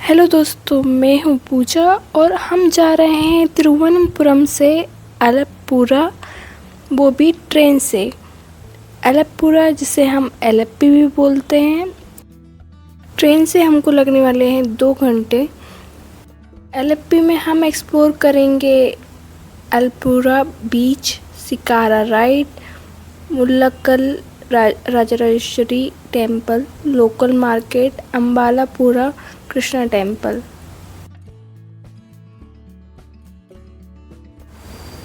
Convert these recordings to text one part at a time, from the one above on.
Hello दोस्तों, मैं हूँ पूजा और हम जा रहे हैं तिरुवनंतपुरम से अलप्पुरा, वो भी ट्रेन से। अलप्पुरा जिसे हम एलप्पी भी बोलते हैं। ट्रेन से हमको लगने वाले हैं 2 घंटे। एलप्पी में हम एक्सप्लोर करेंगे Alappuzha beach, shikara ride, Mullakkal Rajarajeshwari temple, local market, Ambalappuzha Krishna temple.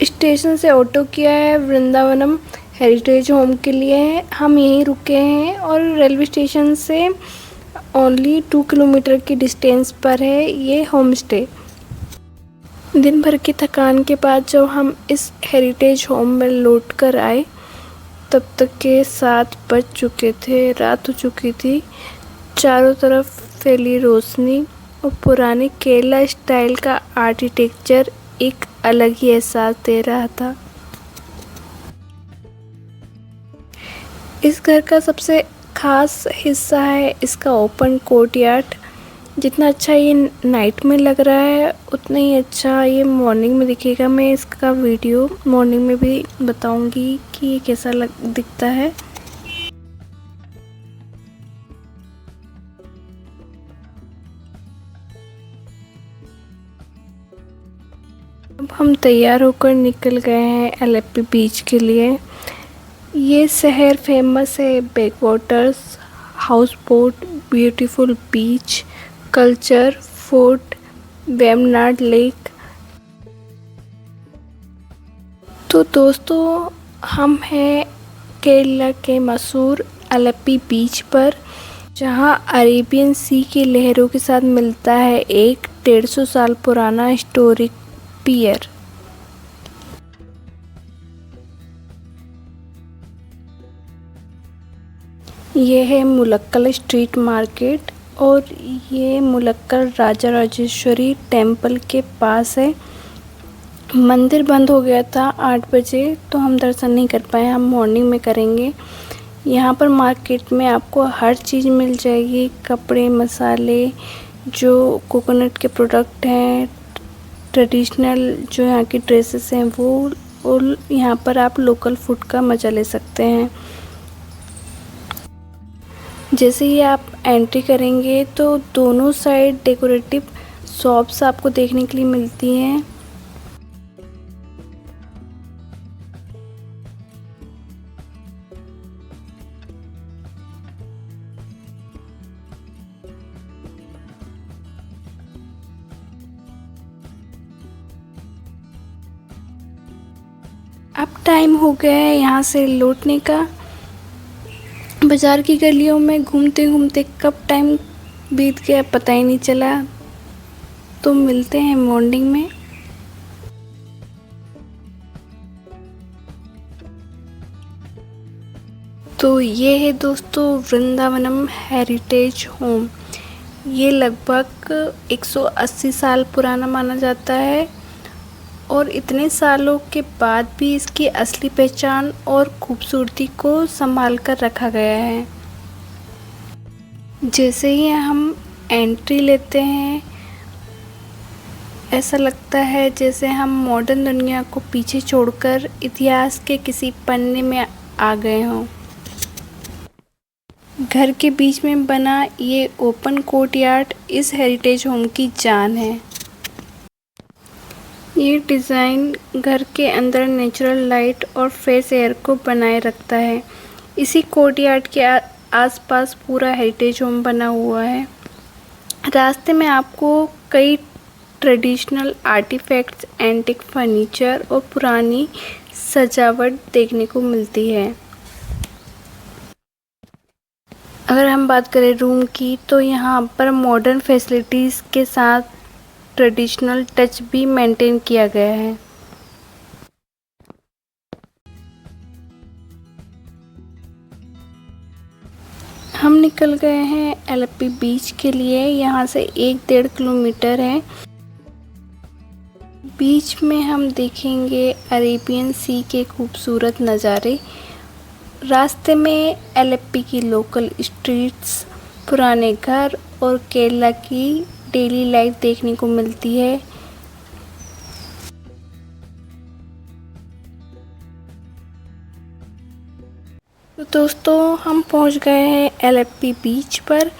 Station से ऑटो किया है, वृंदावनम हेरिटेज होम के लिए है। हम यहीं रुके हैं और रेलवे स्टेशन से ओनली 2 किलोमीटर की डिस्टेंस पर है ये होम स्टे। दिन भर की थकान के बाद जब हम इस हेरिटेज होम में लौट कर आए तब तक के 7 बज चुके थे, रात हो चुकी थी। चारों तरफ फैली रोशनी और पुराने केरला स्टाइल का आर्किटेक्चर एक अलग ही एहसास दे रहा था। इस घर का सबसे खास हिस्सा है इसका ओपन कोर्टयार्ड। जितना अच्छा ये नाइट में लग रहा है उतना ही अच्छा ये मॉर्निंग में दिखेगा। मैं इसका वीडियो मॉर्निंग में भी बताऊंगी कि ये कैसा दिखता है। अब हम तैयार होकर निकल गए हैं एलप्पी बीच के लिए। ये शहर फेमस है बैकवाटर्स, हाउस बोट, ब्यूटीफुल बीच, कल्चर, फोर्ट, वेम्बनाड लेक। तो दोस्तों, हम हैं केरला के मशहूर एलप्पी बीच पर, जहां अरेबियन सी की लहरों के साथ मिलता है एक 150 साल पुराना हिस्टोरिक पियर। ये है मुलक्कल स्ट्रीट मार्केट और ये मुलक्कल राजराजेश्वरी टेम्पल के पास है। मंदिर बंद हो गया था 8 बजे, तो हम दर्शन नहीं कर पाए। हम मॉर्निंग में करेंगे। यहाँ पर मार्केट में आपको हर चीज़ मिल जाएगी, कपड़े, मसाले, जो कोकोनट के प्रोडक्ट हैं, ट्रेडिशनल जो यहाँ की ड्रेसेस हैं वो, और यहाँ पर आप लोकल फूड का मज़ा ले सकते हैं। जैसे ही आप एंट्री करेंगे तो दोनों साइड डेकोरेटिव शॉप्स आपको देखने के लिए मिलती हैं। अब टाइम हो गया है यहाँ से लौटने का। बाज़ार की गलियों में घूमते घूमते कब टाइम बीत गया पता ही नहीं चला। तो मिलते हैं मॉर्निंग में। तो ये है दोस्तों वृंदावनम हेरिटेज होम। ये लगभग 180 साल पुराना माना जाता है और इतने सालों के बाद भी इसकी असली पहचान और खूबसूरती को संभाल कर रखा गया है। जैसे ही हम एंट्री लेते हैं ऐसा लगता है जैसे हम मॉडर्न दुनिया को पीछे छोड़कर इतिहास के किसी पन्ने में आ गए हों। घर के बीच में बना ये ओपन कोर्टयार्ड इस हेरिटेज होम की जान है। ये डिज़ाइन घर के अंदर नेचुरल लाइट और फ्रेश एयर को बनाए रखता है। इसी कोर्टयार्ड के आसपास पूरा हेरिटेज होम बना हुआ है। रास्ते में आपको कई ट्रेडिशनल आर्टिफैक्ट्स, एंटिक फर्नीचर और पुरानी सजावट देखने को मिलती है। अगर हम बात करें रूम की तो यहाँ पर मॉडर्न फैसिलिटीज़ के साथ ट्रेडिशनल टच भी मेंटेन किया गया है। हम निकल गए हैं एलप्पी बीच के लिए। यहाँ से 1-1.5 किलोमीटर है। बीच में हम देखेंगे अरेबियन सी के खूबसूरत नज़ारे। रास्ते में एलप्पी की लोकल स्ट्रीट्स, पुराने घर और केरला की डेली लाइफ देखने को मिलती है। तो दोस्तों हम पहुंच गए हैं एलेप्पी बीच पर।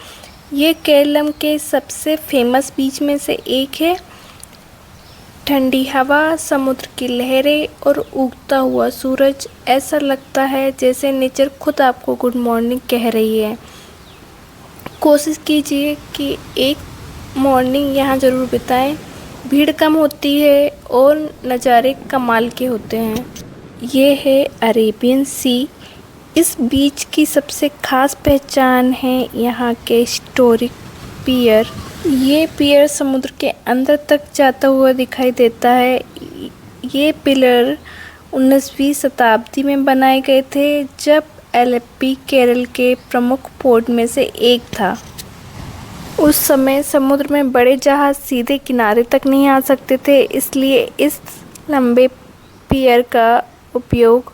ये केरलम के सबसे फेमस बीच में से एक है। ठंडी हवा, समुद्र की लहरें और उगता हुआ सूरज, ऐसा लगता है जैसे नेचर खुद आपको गुड मॉर्निंग कह रही है। कोशिश कीजिए कि एक मॉर्निंग यहाँ ज़रूर बिताएं। भीड़ कम होती है और नज़ारे कमाल के होते हैं। ये है अरेबियन सी। इस बीच की सबसे ख़ास पहचान है यहाँ के हिस्टोरिक पियर। ये पियर समुद्र के अंदर तक जाता हुआ दिखाई देता है। ये पिलर 19वीं शताब्दी में बनाए गए थे, जब एलेप्पी केरल के प्रमुख पोर्ट में से एक था। उस समय समुद्र में बड़े जहाज़ सीधे किनारे तक नहीं आ सकते थे, इसलिए इस लंबे पियर का उपयोग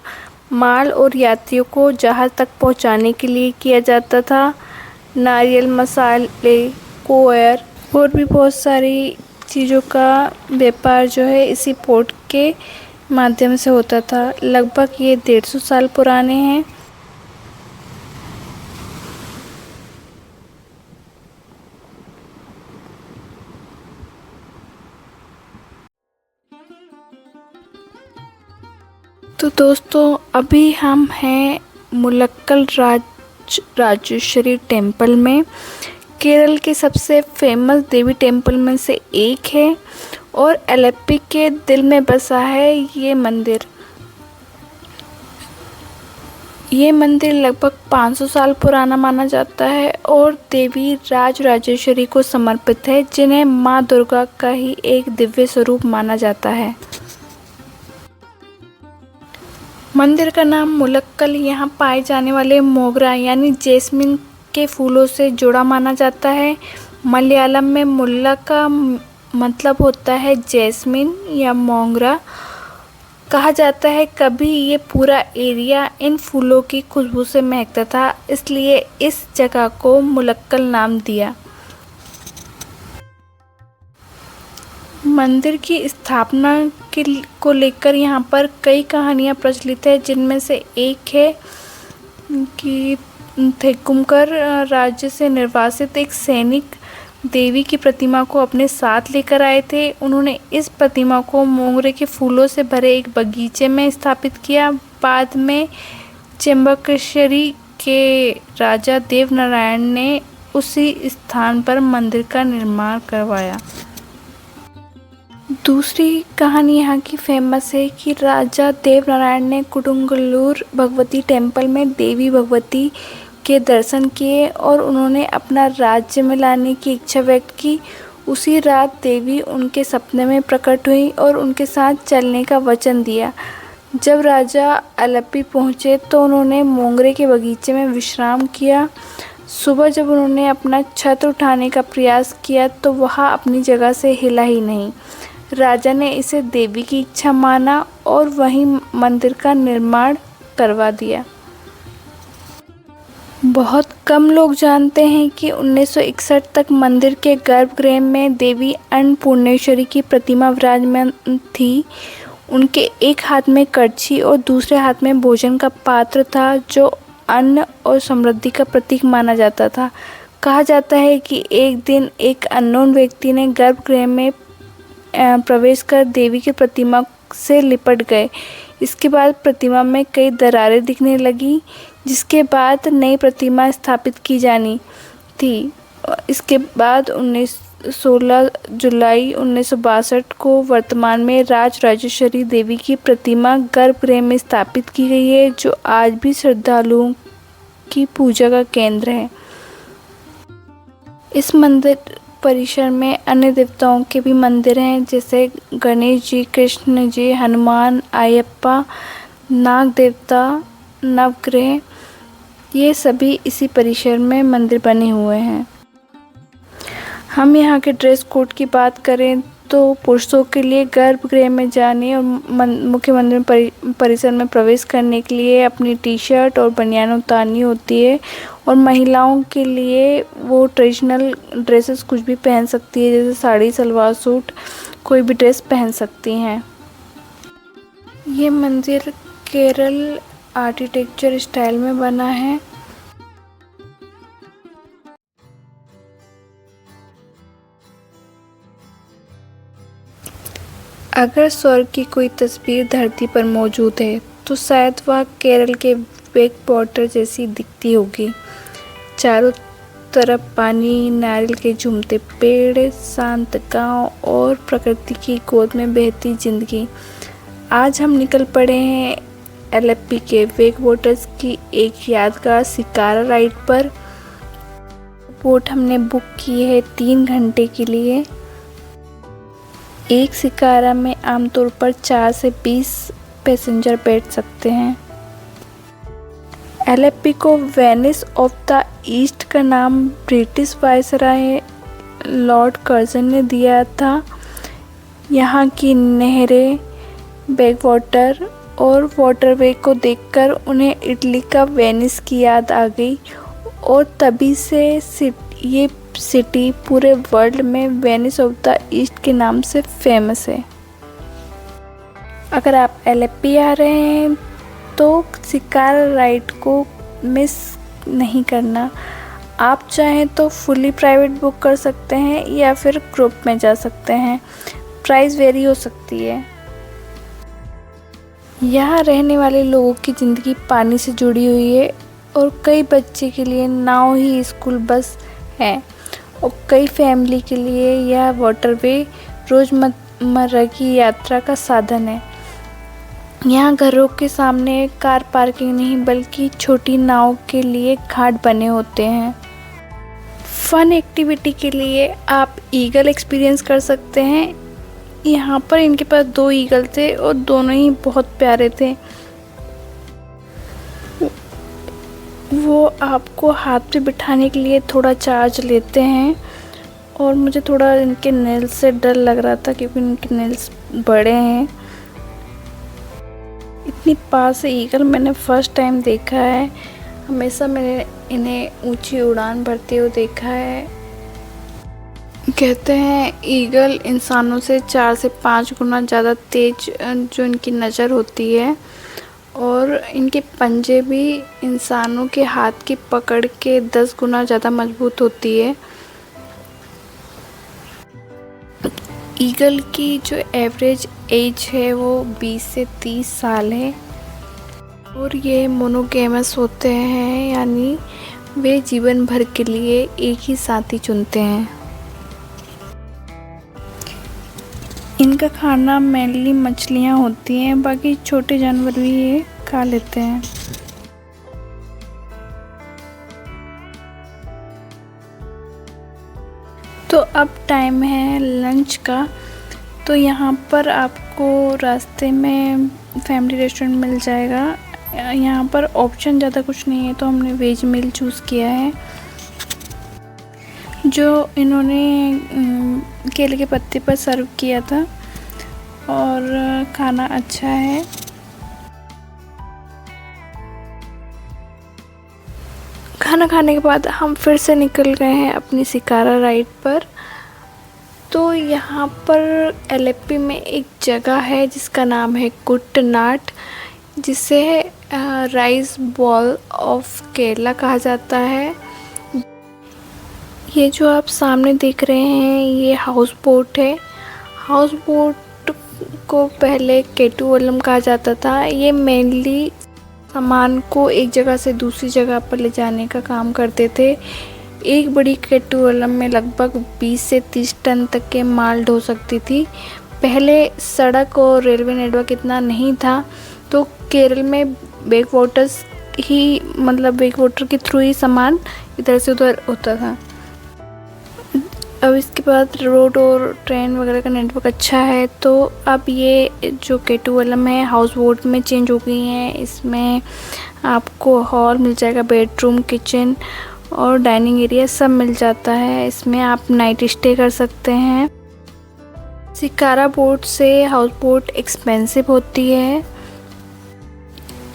माल और यात्रियों को जहाज़ तक पहुंचाने के लिए किया जाता था। नारियल, मसाले, कोयर और भी बहुत सारी चीज़ों का व्यापार जो है इसी पोर्ट के माध्यम से होता था। लगभग ये 150 साल पुराने हैं। तो दोस्तों अभी हम हैं मुलक्कल राजेश्वरी टेम्पल में। केरल के सबसे फेमस देवी टेम्पल में से एक है और एलेप्पी के दिल में बसा है ये मंदिर। ये मंदिर लगभग 500 साल पुराना माना जाता है और देवी राजेश्वरी को समर्पित है, जिन्हें माँ दुर्गा का ही एक दिव्य स्वरूप माना जाता है। मंदिर का नाम मुलक्कल यहाँ पाए जाने वाले मोगरा यानी जैस्मिन के फूलों से जुड़ा माना जाता है। मलयालम में मुल्ला का मतलब होता है जैस्मिन या मोगरा। कहा जाता है कभी ये पूरा एरिया इन फूलों की खुशबू से महकता था, इसलिए इस जगह को मुलक्कल नाम दिया। मंदिर की स्थापना को लेकर यहाँ पर कई कहानियाँ प्रचलित है, जिनमें से एक है कि थेक्कुमकर राज्य से निर्वासित एक सैनिक देवी की प्रतिमा को अपने साथ लेकर आए थे। उन्होंने इस प्रतिमा को मोगरे के फूलों से भरे एक बगीचे में स्थापित किया। बाद में चेम्बकेश्वरी के राजा देवनारायण ने उसी स्थान पर मंदिर का निर्माण करवाया। दूसरी कहानी यहाँ की फेमस है कि राजा देवनारायण ने कुडुंगलूर भगवती टेम्पल में देवी भगवती के दर्शन किए और उन्होंने अपना राज्य में लाने की इच्छा व्यक्त की। उसी रात देवी उनके सपने में प्रकट हुई और उनके साथ चलने का वचन दिया। जब राजा एलेप्पी पहुँचे तो उन्होंने मोगरे के बगीचे में विश्राम किया। सुबह जब उन्होंने अपना छत्र उठाने का प्रयास किया तो वह अपनी जगह से हिला ही नहीं। राजा ने इसे देवी की इच्छा माना और वहीं मंदिर का निर्माण करवा दिया। बहुत कम लोग जानते हैं कि 1961 तक मंदिर के गर्भगृह में देवी अन्नपूर्णेश्वरी की प्रतिमा विराजमान थी। उनके एक हाथ में कड़छी और दूसरे हाथ में भोजन का पात्र था, जो अन्न और समृद्धि का प्रतीक माना जाता था। कहा जाता है कि एक दिन एक अननोन व्यक्ति ने गर्भगृह में प्रवेश कर देवी की प्रतिमा से लिपट गए। इसके बाद प्रतिमा में कई दरारें दिखने लगी, जिसके बाद नई प्रतिमा स्थापित की जानी थी। इसके बाद 16 जुलाई 1962 को वर्तमान में राजेश्वरी देवी की प्रतिमा गर्भगृह में स्थापित की गई है, जो आज भी श्रद्धालुओं की पूजा का केंद्र है। इस मंदिर परिसर में अन्य देवताओं के भी मंदिर हैं, जैसे गणेश जी, कृष्ण जी, हनुमान, अयप्पा, नाग देवता, नवग्रह, ये सभी इसी परिसर में मंदिर बने हुए हैं। हम यहाँ के ड्रेस कोड की बात करें तो पुरुषों के लिए गर्भगृह में जाने और मुख्य मंदिर परिसर में प्रवेश करने के लिए अपनी टी शर्ट और बनियान उतारनी होती है। और महिलाओं के लिए वो ट्रेडिशनल ड्रेसेस कुछ भी पहन सकती है, जैसे साड़ी, सलवार सूट, कोई भी ड्रेस पहन सकती हैं। ये मंदिर केरल आर्किटेक्चर स्टाइल में बना है। अगर स्वर्ग की कोई तस्वीर धरती पर मौजूद है तो शायद वह केरल के बैक वाटर जैसी दिखती होगी। चारों तरफ पानी, नारियल के झूमते पेड़, शांत गांव और प्रकृति की गोद में बहती जिंदगी। आज हम निकल पड़े हैं एलेप्पी के बैक वाटर्स की एक यादगार शिकारा राइड पर। बोट हमने बुक की है 3 घंटे के लिए। एक शिकारा में आमतौर पर 4 से 20 पैसेंजर बैठ सकते हैं। एलेप्पी को वेनिस ऑफ द ईस्ट का नाम ब्रिटिश वायसराय लॉर्ड कर्जन ने दिया था। यहाँ की नहरें, बैकवाटर और वाटरवे को देखकर उन्हें इटली का वेनिस की याद आ गई और तभी से ये सिटी पूरे वर्ल्ड में वेनिस ऑफ द ईस्ट के नाम से फेमस है। अगर आप एलेप्पी आ रहे हैं तो शिकारा राइड को मिस नहीं करना। आप चाहें तो फुली प्राइवेट बुक कर सकते हैं या फिर ग्रुप में जा सकते हैं। प्राइस वेरी हो सकती है। यहाँ रहने वाले लोगों की ज़िंदगी पानी से जुड़ी हुई है और कई बच्चे के लिए नाव ही स्कूल बस है और कई फैमिली के लिए यह वाटरवे रोज़मर्रा की यात्रा का साधन है। यहाँ घरों के सामने कार पार्किंग नहीं बल्कि छोटी नाव के लिए घाट बने होते हैं। फन एक्टिविटी के लिए आप ईगल एक्सपीरियंस कर सकते हैं। यहाँ पर इनके पास 2 ईगल थे और दोनों ही बहुत प्यारे थे। वो आपको हाथ पे बिठाने के लिए थोड़ा चार्ज लेते हैं और मुझे थोड़ा इनके नेल्स से डर लग रहा था क्योंकि इनके नेल्स बड़े हैं। इतनी पास से ईगल मैंने फर्स्ट टाइम देखा है। हमेशा मैंने इन्हें ऊंची उड़ान भरते हुए देखा है। कहते हैं ईगल इंसानों से 4 से 5 गुना ज़्यादा तेज जो इनकी नज़र होती है और इनके पंजे भी इंसानों के हाथ की पकड़ के 10 गुना ज़्यादा मजबूत होती है। ईगल की जो एवरेज एज है वो 20 से 30 साल है और ये मोनोगैमस होते हैं, यानी वे जीवन भर के लिए एक ही साथी चुनते हैं। इनका खाना मेनली मछलियाँ होती हैं, बाकी छोटे जानवर भी ये खा लेते हैं। तो अब टाइम है लंच का। तो यहाँ पर आपको रास्ते में फैमिली रेस्टोरेंट मिल जाएगा। यहाँ पर ऑप्शन ज़्यादा कुछ नहीं है तो हमने वेज मील चूज़ किया है। जो इन्होंने केले के पत्ते पर सर्व किया था और खाना अच्छा है। खाना खाने के बाद हम फिर से निकल गए हैं अपनी शिकारा राइड पर। तो यहाँ पर एलेप्पी में एक जगह है जिसका नाम है कुट्टनाड, जिसे राइस बॉल ऑफ केरला कहा जाता है। ये जो आप सामने देख रहे हैं ये हाउस बोट है। हाउस बोट को पहले केटुवल्लम कहा जाता था। ये मेनली सामान को एक जगह से दूसरी जगह पर ले जाने का काम करते थे। एक बड़ी केटुवल्लम में लगभग 20 से 30 टन तक के माल ढो सकती थी। पहले सड़क और रेलवे नेटवर्क इतना नहीं था तो केरल में बैक वाटर्स ही, मतलब बैक वाटर के थ्रू ही सामान इधर से उधर होता था। अब इसके बाद रोड और ट्रेन वगैरह का नेटवर्क अच्छा है तो अब ये जो केटुवल्लम है हाउस बोट में चेंज हो गई हैं। इसमें आपको हॉल मिल जाएगा, बेडरूम, किचन और डाइनिंग एरिया सब मिल जाता है। इसमें आप नाइट स्टे कर सकते हैं। शिकारा बोट से हाउस बोट एक्सपेंसिव होती है,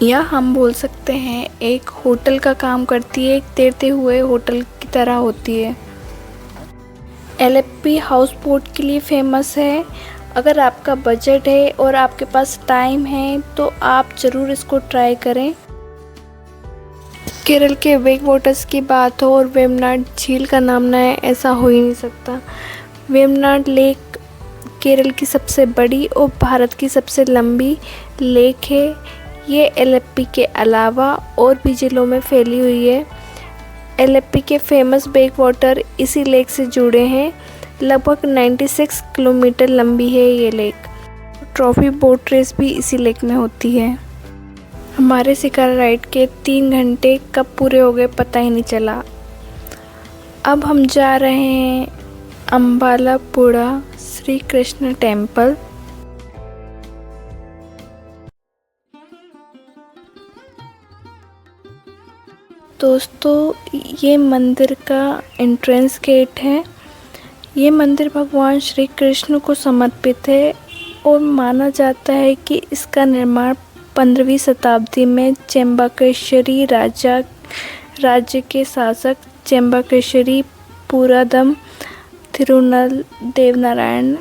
या हम बोल सकते हैं एक होटल का काम करती है, एक तैरते हुए होटल की तरह होती है। एलेप्पी हाउस बोट के लिए फेमस है। अगर आपका बजट है और आपके पास टाइम है तो आप ज़रूर इसको ट्राई करें। केरल के बैक वाटर्स की बात हो और वेम्बनाड झील का नाम ना है, ऐसा हो ही नहीं सकता। वेम्बनाड लेक केरल की सबसे बड़ी और भारत की सबसे लंबी लेक है। ये एलेप्पी के अलावा और भी जिलों में फैली हुई है। एलेप्पी के फेमस बैक वाटर इसी लेक से जुड़े हैं। लगभग 96 किलोमीटर लंबी है ये लेक। ट्रॉफी बोट रेस भी इसी लेक में होती है। हमारे शिकारा राइड के 3 घंटे कब पूरे हो गए पता ही नहीं चला। अब हम जा रहे हैं अम्बालापुड़ा श्री कृष्ण टेम्पल। दोस्तों, ये मंदिर का एंट्रेंस गेट है। ये मंदिर भगवान श्री कृष्ण को समर्पित है और माना जाता है कि इसका निर्माण 15वीं शताब्दी में चेम्बाकेश्वरी राज्य के शासक चेम्बाकेश्वरी पुरादम थिरुनल देवनारायण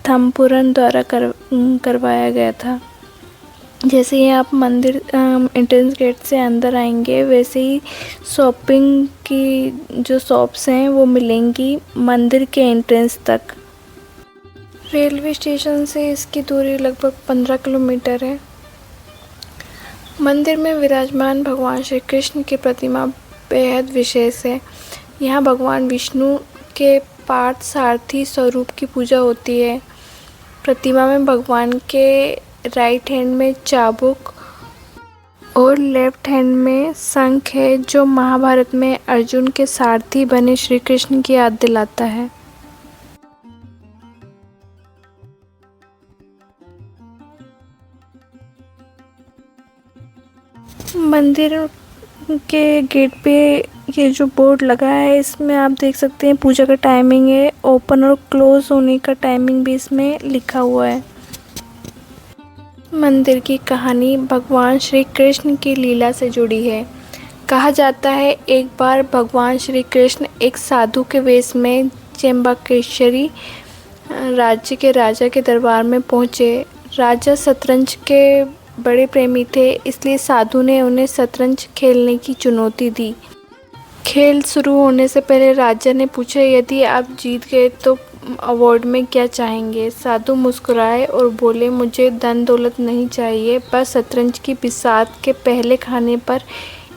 थम्पुरन द्वारा करवाया गया था। जैसे ही आप मंदिर एंट्रेंस गेट से अंदर आएंगे, वैसे ही शॉपिंग की जो शॉप्स हैं वो मिलेंगी मंदिर के एंट्रेंस तक। रेलवे स्टेशन से इसकी दूरी लगभग 15 किलोमीटर है। मंदिर में विराजमान भगवान श्री कृष्ण की प्रतिमा बेहद विशेष है। यहाँ भगवान विष्णु के पार्थ सारथी स्वरूप की पूजा होती है। प्रतिमा में भगवान के राइट हैंड में चाबुक और लेफ्ट हैंड में शंख है, जो महाभारत में अर्जुन के सारथी बने श्री कृष्ण की याद दिलाता है। मंदिर के गेट पे ये जो बोर्ड लगा है, इसमें आप देख सकते हैं पूजा का टाइमिंग है। ओपन और क्लोज होने का टाइमिंग भी इसमें लिखा हुआ है। मंदिर की कहानी भगवान श्री कृष्ण की लीला से जुड़ी है। कहा जाता है एक बार भगवान श्री कृष्ण एक साधु के वेश में चेम्बाकेश्वरी राज्य के राजा के दरबार में पहुँचे। राजा शतरंज के बड़े प्रेमी थे, इसलिए साधु ने उन्हें शतरंज खेलने की चुनौती दी। खेल शुरू होने से पहले राजा ने पूछा, यदि आप जीत गए तो अवार्ड में क्या चाहेंगे। साधु मुस्कुराए और बोले, मुझे धन दौलत नहीं चाहिए, बस शतरंज की बिसात के पहले खाने पर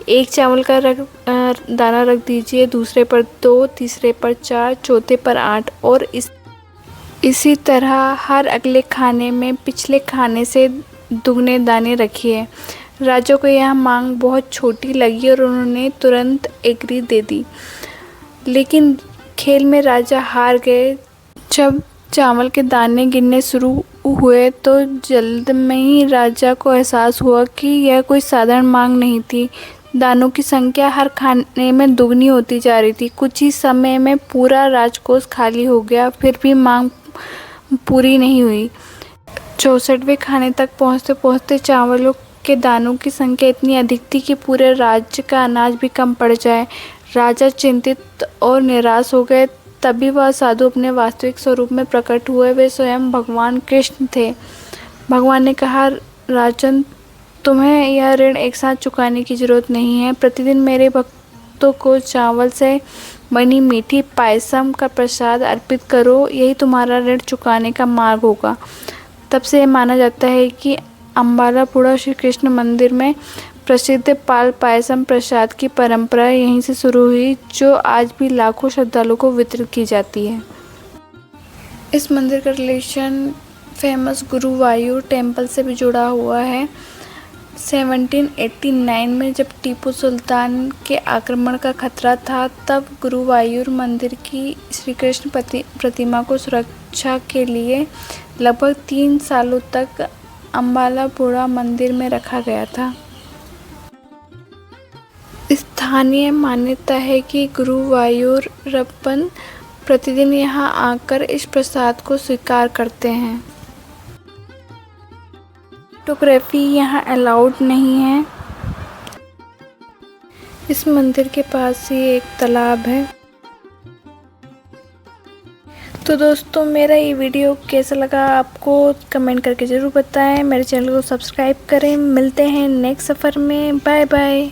एक चावल का दाना रख दीजिए, दूसरे पर 2, तीसरे पर 4, चौथे पर 8 और इसी तरह हर अगले खाने में पिछले खाने से दुगने दाने रखिए। राजा को यह मांग बहुत छोटी लगी और उन्होंने तुरंत एग्री दे दी। लेकिन खेल में राजा हार गए। जब चावल के दाने गिनने शुरू हुए तो जल्द में ही राजा को एहसास हुआ कि यह कोई साधारण मांग नहीं थी। दानों की संख्या हर खाने में दुगनी होती जा रही थी। कुछ ही समय में पूरा राजकोष खाली हो गया, फिर भी मांग पूरी नहीं हुई। 64वें खाने तक पहुँचते पहुँचते चावलों के दानों की संख्या इतनी अधिक थी कि पूरे राज्य का अनाज भी कम पड़ जाए। राजा चिंतित और निराश हो गए। तभी वह साधु अपने वास्तविक स्वरूप में प्रकट हुए। वे स्वयं भगवान कृष्ण थे। भगवान ने कहा, राजन, तुम्हें यह ऋण एक साथ चुकाने की जरूरत नहीं है। प्रतिदिन मेरे भक्तों को चावल से बनी मीठी पायसम का प्रसाद अर्पित करो, यही तुम्हारा ऋण चुकाने का मार्ग होगा। तब से यह माना जाता है कि अम्बालापुड़ा श्री कृष्ण मंदिर में प्रसिद्ध पाल पायसम प्रसाद की परंपरा यहीं से शुरू हुई, जो आज भी लाखों श्रद्धालुओं को वितरित की जाती है। इस मंदिर का रिलेशन फेमस गुरुवायूर टेम्पल से भी जुड़ा हुआ है। 1789 में जब टीपू सुल्तान के आक्रमण का खतरा था, तब गुरुवायूर मंदिर की श्री कृष्ण प्रतिमा को सुरक्षा के लिए लगभग 3 सालों तक अम्बालापुड़ा मंदिर में रखा गया था। स्थानीय मान्यता है कि गुरुवायूरप्पन प्रतिदिन यहाँ आकर इस प्रसाद को स्वीकार करते हैं। फोटोग्राफी यहाँ अलाउड नहीं है। इस मंदिर के पास ही एक तालाब है। तो दोस्तों, मेरा ये वीडियो कैसा लगा आपको कमेंट करके ज़रूर बताएं। मेरे चैनल को सब्सक्राइब करें। मिलते हैं नेक्स्ट सफ़र में। Bye bye.